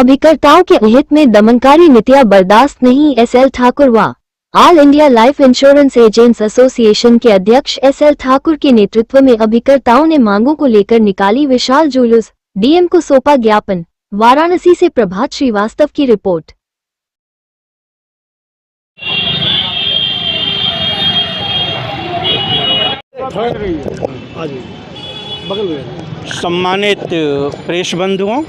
अभिकर्ताओं के हित में दमनकारी नीतियां बर्दाश्त नहीं। SL ठाकुर व all India life insurance agents association के अध्यक्ष SL ठाकुर के नेतृत्व में अभिकर्ताओं ने मांगों को लेकर निकाली विशाल जुलूस, DM को सौंपा ज्ञापन। वाराणसी से प्रभात श्रीवास्तव की रिपोर्ट। सम्मानित प्रेस बंधुओं,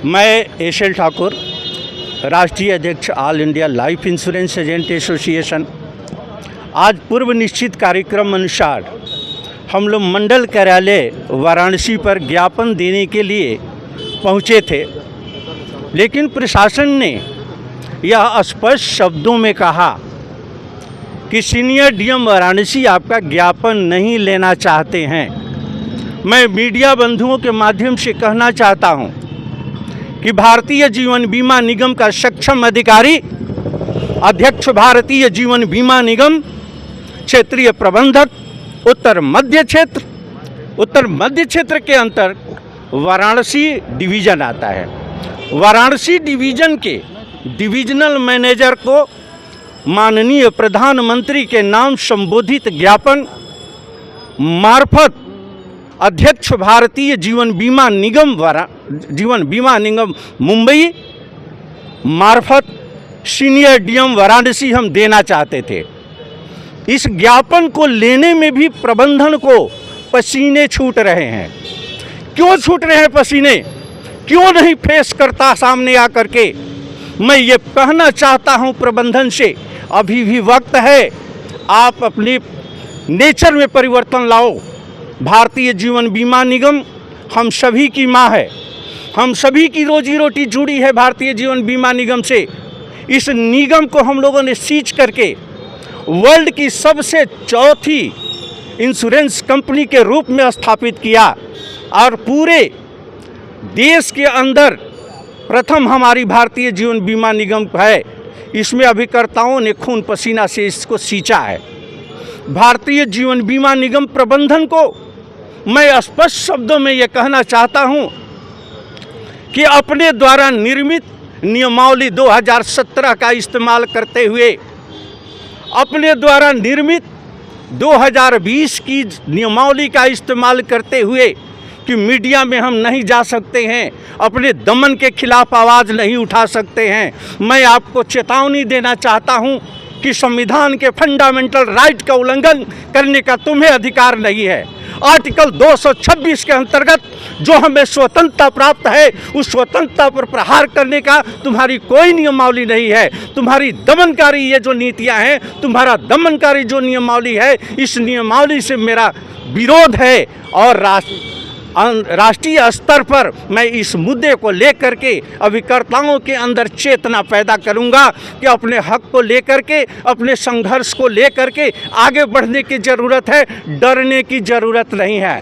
मैं SL ठाकुर, राष्ट्रीय अध्यक्ष all India life insurance agent association, आज पूर्व निश्चित कार्यक्रम अनुसार हम लोग मंडल कार्यालय वाराणसी पर ज्ञापन देने के लिए पहुँचे थे, लेकिन प्रशासन ने यह स्पष्ट शब्दों में कहा कि सीनियर DM वाराणसी आपका ज्ञापन नहीं लेना चाहते हैं। मैं मीडिया बंधुओं के माध्यम से कहना चाहता हूं कि भारतीय जीवन बीमा निगम का सक्षम अधिकारी, अध्यक्ष भारतीय जीवन बीमा निगम, क्षेत्रीय प्रबंधक, उत्तर मध्य क्षेत्र के अंतर वाराणसी डिवीज़न आता है। वाराणसी डिवीज़न के डिविजनल मैनेजर को माननीय प्रधानमंत्री के नाम संबोधित ज्ञापन मार्फत अध्यक्ष भारतीय जीवन बीमा निगम मुंबई मार्फत सीनियर DM वाराणसी हम देना चाहते थे। इस ज्ञापन को लेने में भी प्रबंधन को पसीने छूट रहे हैं। क्यों छूट रहे हैं पसीने? क्यों नहीं फेस करता सामने आकर के? मैं ये कहना चाहता हूँ प्रबंधन से, अभी भी वक्त है, आप अपने नेचर में परिवर्तन लाओ। भारतीय जीवन बीमा निगम हम सभी की माँ है, हम सभी की रोजी रोटी जुड़ी है भारतीय जीवन बीमा निगम से। इस निगम को हम लोगों ने सीज करके वर्ल्ड की सबसे चौथी इंश्योरेंस कंपनी के रूप में स्थापित किया और पूरे देश के अंदर प्रथम हमारी भारतीय जीवन बीमा निगम है। इसमें अभिकर्ताओं ने खून पसीना से इसको सींचा है। भारतीय जीवन बीमा निगम प्रबंधन को मैं स्पष्ट शब्दों में ये कहना चाहता हूँ कि अपने द्वारा निर्मित नियमावली 2017 का इस्तेमाल करते हुए, अपने द्वारा निर्मित 2020 की नियमावली का इस्तेमाल करते हुए कि मीडिया में हम नहीं जा सकते हैं, अपने दमन के खिलाफ आवाज़ नहीं उठा सकते हैं। मैं आपको चेतावनी देना चाहता हूं कि संविधान के फंडामेंटल राइट का उल्लंघन करने का तुम्हें अधिकार नहीं है। आर्टिकल 226 के अंतर्गत जो हमें स्वतंत्रता प्राप्त है, उस स्वतंत्रता पर प्रहार करने का तुम्हारी कोई नियमावली नहीं है। तुम्हारी दमनकारी ये जो नीतियां हैं, तुम्हारा दमनकारी जो नियमावली है, इस नियमावली से मेरा विरोध है। और राष्ट्रीय स्तर पर मैं इस मुद्दे को लेकर के अभिकर्ताओं के अंदर चेतना पैदा करूंगा कि अपने हक को लेकर के, अपने संघर्ष को लेकर के आगे बढ़ने की ज़रूरत है, डरने की ज़रूरत नहीं है।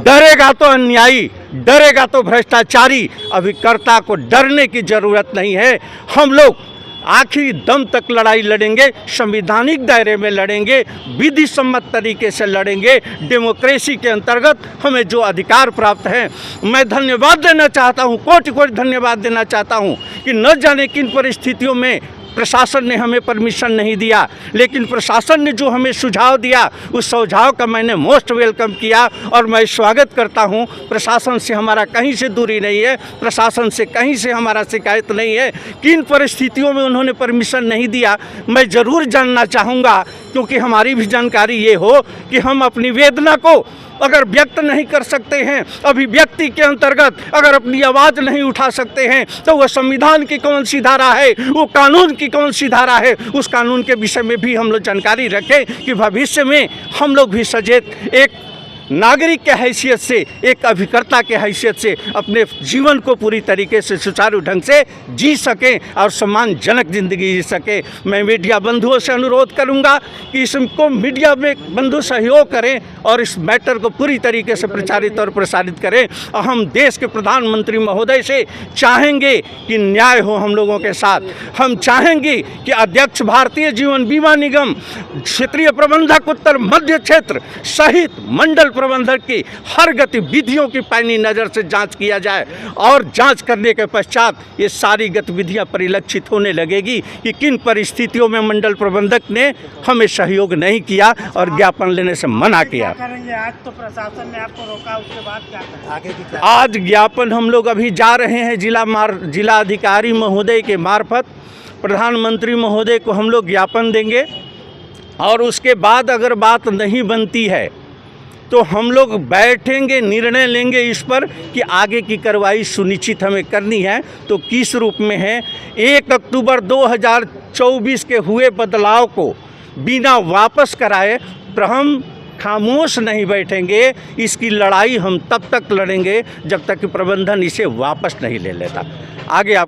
डरेगा तो अन्यायी, डरेगा तो भ्रष्टाचारी। अभिकर्ता को डरने की ज़रूरत नहीं है। हम लोग आखिरी दम तक लड़ाई लड़ेंगे, संवैधानिक दायरे में लड़ेंगे, विधि सम्मत तरीके से लड़ेंगे। डेमोक्रेसी के अंतर्गत हमें जो अधिकार प्राप्त हैं, मैं धन्यवाद देना चाहता हूं, कोटि कोटि धन्यवाद देना चाहता हूं कि न जाने किन परिस्थितियों में प्रशासन ने हमें परमिशन नहीं दिया, लेकिन प्रशासन ने जो हमें सुझाव दिया, उस सुझाव का मैंने मोस्ट वेलकम किया और मैं स्वागत करता हूं। प्रशासन से हमारा कहीं से दूरी नहीं है, प्रशासन से कहीं से हमारा शिकायत नहीं है। किन परिस्थितियों में उन्होंने परमिशन नहीं दिया, मैं ज़रूर जानना चाहूँगा, क्योंकि हमारी भी जानकारी ये हो कि हम अपनी वेदना को अगर व्यक्त नहीं कर सकते हैं, अभिव्यक्ति के अंतर्गत अगर अपनी आवाज़ नहीं उठा सकते हैं, तो वह संविधान की कौन सी धारा है, वो कानून की कौन सी धारा है, उस कानून के विषय में भी हम लोग जानकारी रखें कि भविष्य में हम लोग भी सचेत एक नागरिक के हैसियत से, एक अभिकर्ता के हैसियत से अपने जीवन को पूरी तरीके से सुचारू ढंग से जी सकें और सम्मानजनक ज़िंदगी जी सकें। मैं मीडिया बंधुओं से अनुरोध करूंगा कि इसको मीडिया में बंधु सहयोग करें और इस मैटर को पूरी तरीके से प्रचारित और प्रसारित करें। और हम देश के प्रधानमंत्री महोदय से चाहेंगे कि न्याय हो हम लोगों के साथ। हम चाहेंगे कि अध्यक्ष भारतीय जीवन बीमा निगम, क्षेत्रीय प्रबंधक उत्तर मध्य क्षेत्र सहित मंडल प्रबंधक की हर गतिविधियों की पैनी नज़र से जांच किया जाए और जांच करने के पश्चात ये सारी गतिविधियां परिलक्षित होने लगेगी कि किन परिस्थितियों में मंडल प्रबंधक ने हमें सहयोग नहीं किया और ज्ञापन लेने से मना किया। क्या करेंगे? आज तो प्रशासन ने आपको रोका, उसके बाद क्या करेंगे? आगे की आज ज्ञापन हम लोग अभी जा रहे हैं जिला अधिकारी महोदय के मार्फत प्रधानमंत्री महोदय को हम लोग ज्ञापन देंगे और उसके बाद अगर बात नहीं बनती है तो हम लोग बैठेंगे, निर्णय लेंगे इस पर कि आगे की कार्रवाई सुनिश्चित हमें करनी है तो किस रूप में है। 1 अक्टूबर 2024 के हुए बदलाव को बिना वापस कराए पर हम खामोश नहीं बैठेंगे। इसकी लड़ाई हम तब तक लड़ेंगे जब तक कि प्रबंधन इसे वापस नहीं ले लेता। आगे आप